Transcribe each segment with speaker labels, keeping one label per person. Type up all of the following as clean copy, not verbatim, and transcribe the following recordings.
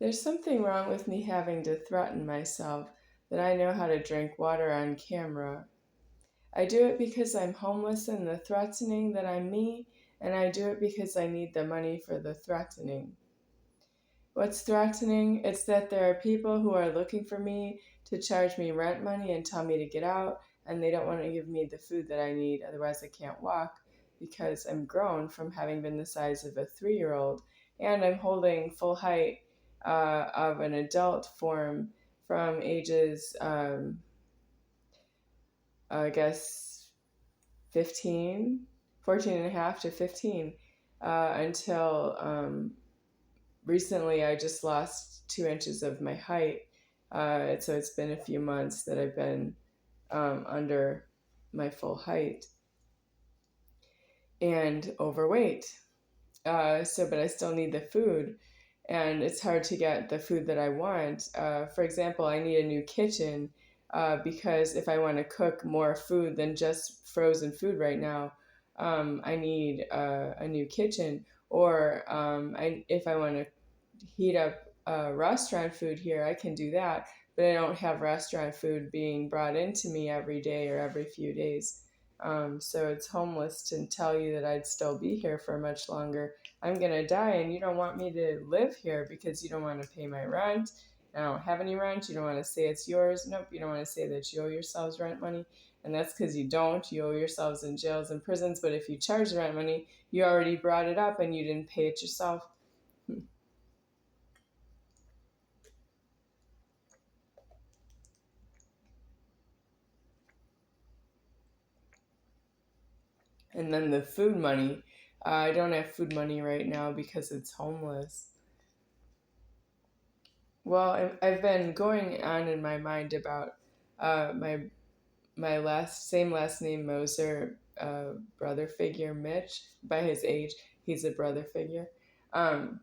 Speaker 1: There's something wrong with me having to threaten myself that I know how to drink water on camera. I do it because I'm homeless and the threatening that I'm me, and I do it because I need the money for the threatening. What's threatening? It's that there are people who are looking for me to charge me rent money and tell me to get out, and they don't want to give me the food that I need, otherwise, I can't walk because I'm grown from having been the size of a 3-year-old, and I'm holding full height of an adult form from ages, I guess, 15, 14 and a half to 15, until recently I just lost 2 inches of my height. So it's been a few months that I've been under my full height and overweight. But I still need the food, and it's hard to get the food that I want. For example, I need a new kitchen because if I want to cook more food than just frozen food right now, I need a new kitchen. Or if I want to heat up restaurant food here, I can do that, but I don't have restaurant food being brought into me every day or every few days. So it's homeless to tell you that I'd still be here for much longer. I'm going to die, and you don't want me to live here because you don't want to pay my rent. I don't have any rent. You don't want to say it's yours. Nope, you don't want to say that you owe yourselves rent money. And that's because you don't. You owe yourselves in jails and prisons. But if you charge the rent money, you already brought it up and you didn't pay it yourself. And then the food money. I don't have food money right now because it's homeless. Well, I've been going on in my mind about my same last name Moser brother figure Mitch. By his age, he's a brother figure. Um,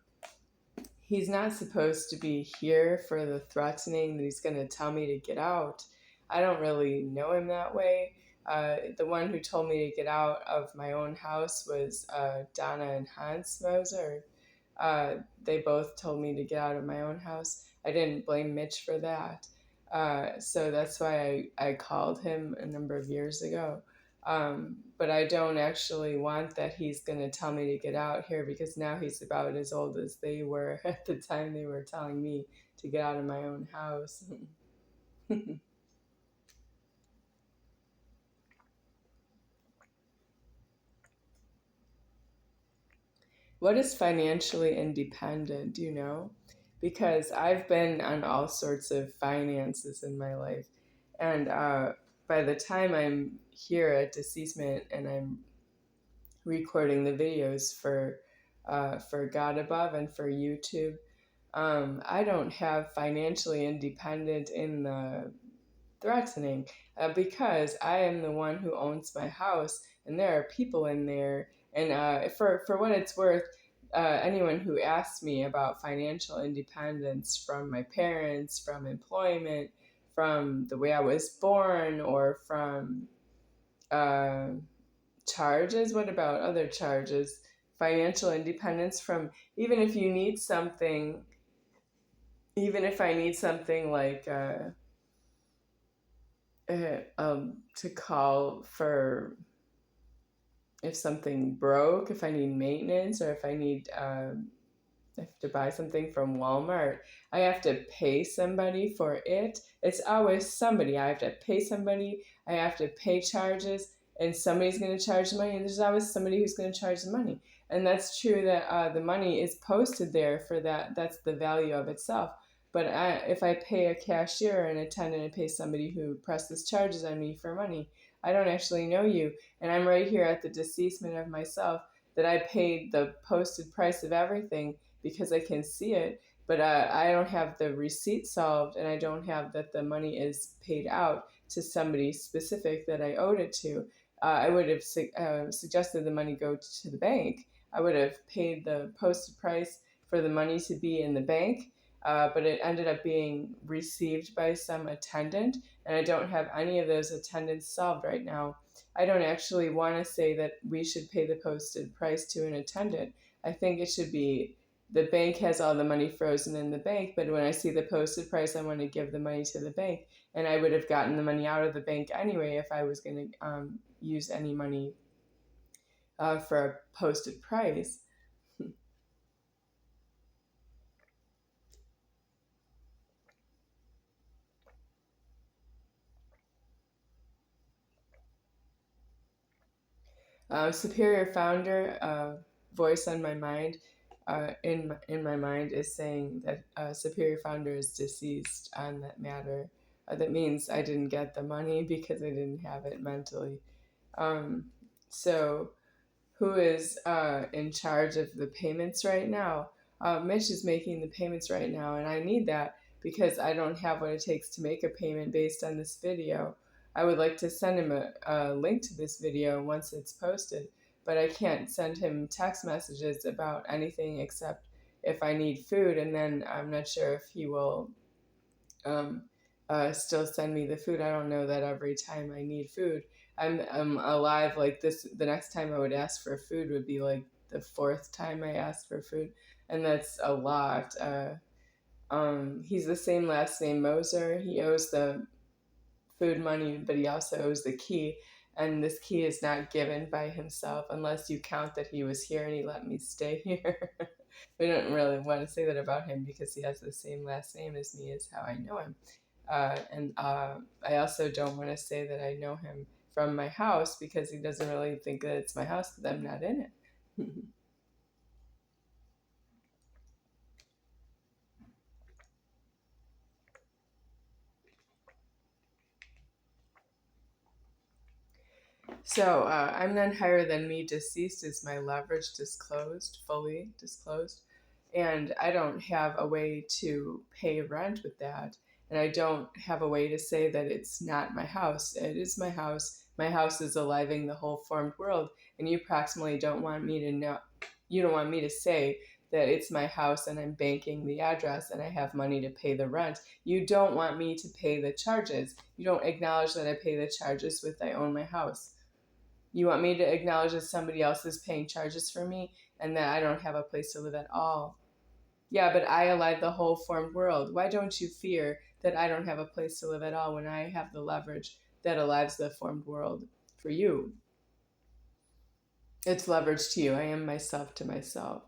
Speaker 1: he's not supposed to be here for the threatening that he's going to tell me to get out. I don't really know him that way. The one who told me to get out of my own house was Donna and Hans Moser. They both told me to get out of my own house. I didn't blame Mitch for that. So that's why I called him a number of years ago. But I don't actually want that he's going to tell me to get out here because now he's about as old as they were at the time they were telling me to get out of my own house. What is financially independent? Do you know? Because I've been on all sorts of finances in my life. And by the time I'm here at Deceasement and I'm recording the videos for God Above and for YouTube, I don't have financially independent in the threatening because I am the one who owns my house, and there are people in there. And for what it's worth, anyone who asks me about financial independence from my parents, from employment, from the way I was born, or from uh, charges, what about other charges? Financial independence from even if you need something, even if I need something like to call for if something broke, if I need maintenance, or if I need I have to buy something from Walmart, I have to pay somebody for it. It's always somebody. I have to pay somebody. I have to pay charges, and somebody's going to charge the money. And there's always somebody who's going to charge the money. And that's true that the money is posted there for that. That's the value of itself. But if I pay a cashier, an attendant, and pay somebody who presses charges on me for money, I don't actually know you. And I'm right here at the deceasement of myself that I paid the posted price of everything because I can see it, but I don't have the receipt solved, and I don't have that the money is paid out to somebody specific that I owed it to. I would have suggested the money go to the bank. I would have paid the posted price for the money to be in the bank, but it ended up being received by some attendant, and I don't have any of those attendants solved right now. I don't actually want to say that we should pay the posted price to an attendant. I think it should be the bank has all the money frozen in the bank, but when I see the posted price, I want to give the money to the bank. And I would have gotten the money out of the bank anyway if I was going to use any money for a posted price. Superior founder, voice on my mind, in my mind is saying that superior founder is deceased on that matter. That means I didn't get the money because I didn't have it mentally. Um, so who is in charge of the payments right now? Mitch is making the payments right now, and I need that because I don't have what it takes to make a payment based on this video. I would like to send him a link to this video once it's posted, but I can't send him text messages about anything except if I need food, and then I'm not sure if he will um, still send me the food. I don't know that every time I need food, I'm alive like this. The next time I would ask for food would be like the fourth time I ask for food, and that's a lot. He's the same last name, Moser. He owes the food money, but he also owes the key. And this key is not given by himself unless you count that he was here and he let me stay here. We don't really want to say that about him because he has the same last name as me, is how I know him. And I also don't want to say that I know him from my house because he doesn't really think that it's my house because I'm not in it. So I'm none higher than me. Deceased is my leverage disclosed, fully disclosed. And I don't have a way to pay rent with that. And I don't have a way to say that it's not my house. It is my house. My house is aliving the whole formed world. And you approximately don't want me to know, you don't want me to say that it's my house and I'm banking the address and I have money to pay the rent. You don't want me to pay the charges. You don't acknowledge that I pay the charges with I own my house. You want me to acknowledge that somebody else is paying charges for me and that I don't have a place to live at all. Yeah, but I alive the whole formed world. Why don't you fear that I don't have a place to live at all when I have the leverage that alives the formed world for you? It's leverage to you. I am myself to myself.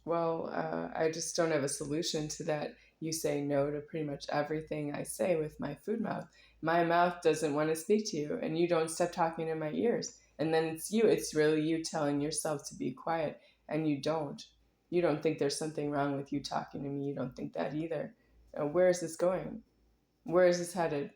Speaker 1: Well, I just don't have a solution to that. You say no to pretty much everything I say with my food mouth. My mouth doesn't want to speak to you, and you don't stop talking in my ears. And then it's you, it's really you telling yourself to be quiet, and you don't. You don't think there's something wrong with you talking to me. You don't think that either. Where is this going? Where is this headed?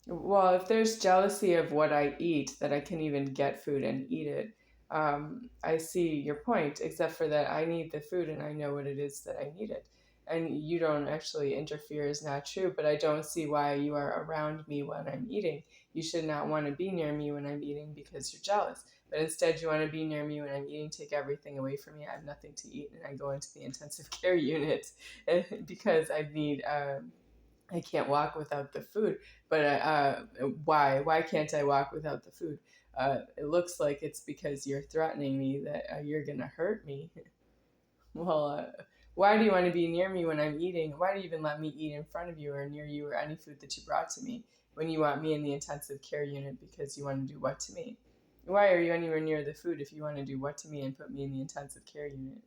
Speaker 1: Well, if there's jealousy of what I eat, that I can even get food and eat it, I see your point, except for that I need the food and I know what it is that I need it. And you don't actually interfere is not true, but I don't see why you are around me when I'm eating. You should not want to be near me when I'm eating because you're jealous. But instead, you want to be near me when I'm eating, take everything away from me. I have nothing to eat, and I go into the intensive care unit because I need I can't walk without the food. But why? Why can't I walk without the food? It looks like it's because you're threatening me that you're gonna hurt me. Well, why do you want to be near me when I'm eating? Why do you even let me eat in front of you or near you or any food that you brought to me when you want me in the intensive care unit because you want to do what to me? Why are you anywhere near the food if you want to do what to me and put me in the intensive care unit?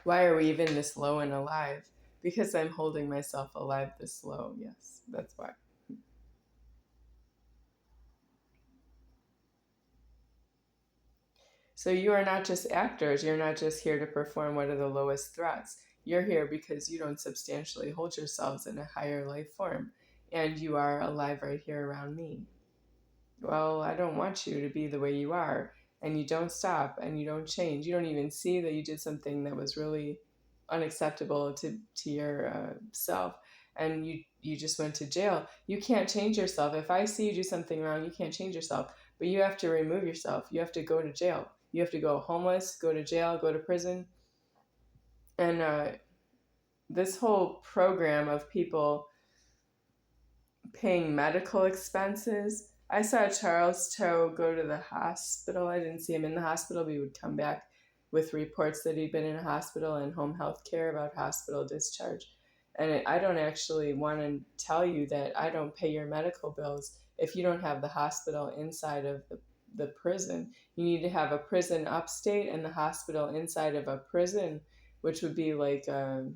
Speaker 1: Why are we even this low and alive? Because I'm holding myself alive this low. Yes, that's why. So you are not just actors. You're not just here to perform what are the lowest threats. You're here because you don't substantially hold yourselves in a higher life form. And you are alive right here around me. Well, I don't want you to be the way you are. And you don't stop and you don't change. You don't even see that you did something that was really unacceptable to your self. and you just went to jail. You can't change yourself. If I see you do something wrong, you can't change yourself, but you have to remove yourself. You have to go to jail. You have to go homeless, go to jail, go to prison. And this whole program of people paying medical expenses. I saw Charles Toe go to the hospital. I didn't see him in the hospital, but he would come back with reports that he'd been in a hospital and home health care about hospital discharge. And I don't actually want to tell you that I don't pay your medical bills if you don't have the hospital inside of the prison. You need to have a prison upstate and the hospital inside of a prison, which would be like a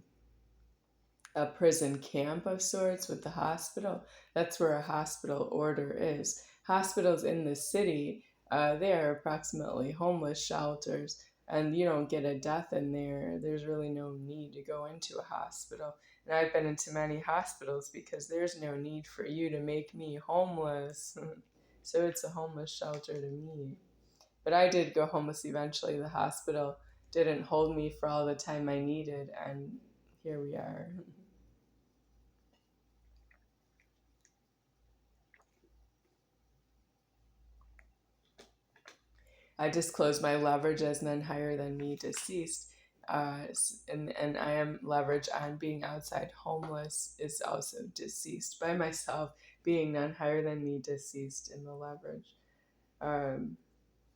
Speaker 1: prison camp of sorts with the hospital. That's where a hospital order is. Hospitals in the city, they are approximately homeless shelters, and you don't get a death in there. There's really no need to go into a hospital. And I've been into many hospitals because there's no need for you to make me homeless. So it's a homeless shelter to me. But I did go homeless eventually. The hospital didn't hold me for all the time I needed, and here we are. I disclose my leverage as none higher than me deceased. And I am leverage on being outside homeless is also deceased by myself, being none higher than me deceased in the leverage. Um,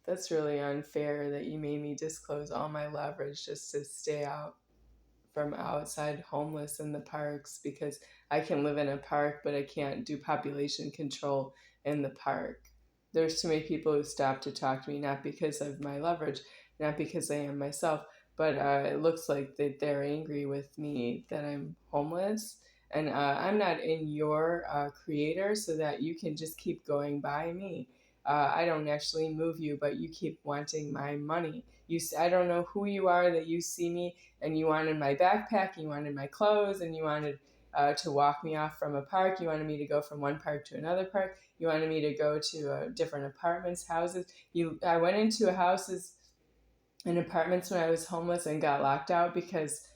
Speaker 1: that's really unfair that you made me disclose all my leverage just to stay out from outside homeless in the parks, because I can live in a park, but I can't do population control in the park. There's too many people who stop to talk to me, not because of my leverage, not because I am myself, but it looks like that they're angry with me that I'm homeless. And I'm not in your creator so that you can just keep going by me. I don't actually move you, but you keep wanting my money. I don't know who you are that you see me and you wanted my backpack, you wanted my clothes, and you wanted to walk me off from a park. You wanted me to go from one park to another park. You wanted me to go to different apartments, houses. I went into houses and apartments when I was homeless and got locked out because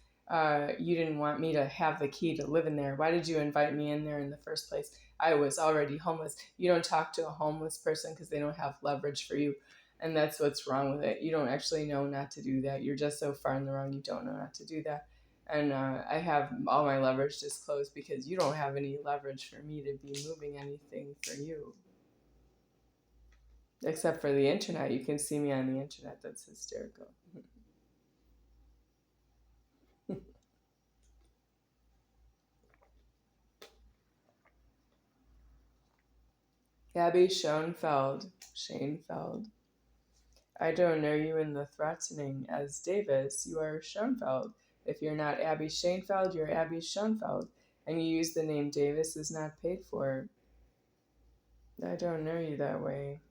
Speaker 1: you didn't want me to have the key to live in there. Why did you invite me in there in the first place? I was already homeless. You don't talk to a homeless person because they don't have leverage for you. And that's what's wrong with it. You don't actually know not to do that. You're just so far in the wrong, you don't know not to do that. And I have all my leverage disclosed because you don't have any leverage for me to be moving anything for you. Except for the internet. You can see me on the internet. That's hysterical. Abby Schoenfeld. I don't know you in the threatening as Davis. You are Schoenfeld. If you're not Abby Schoenfeld, you're Abby Schoenfeld. And you use the name Davis is not paid for. I don't know you that way.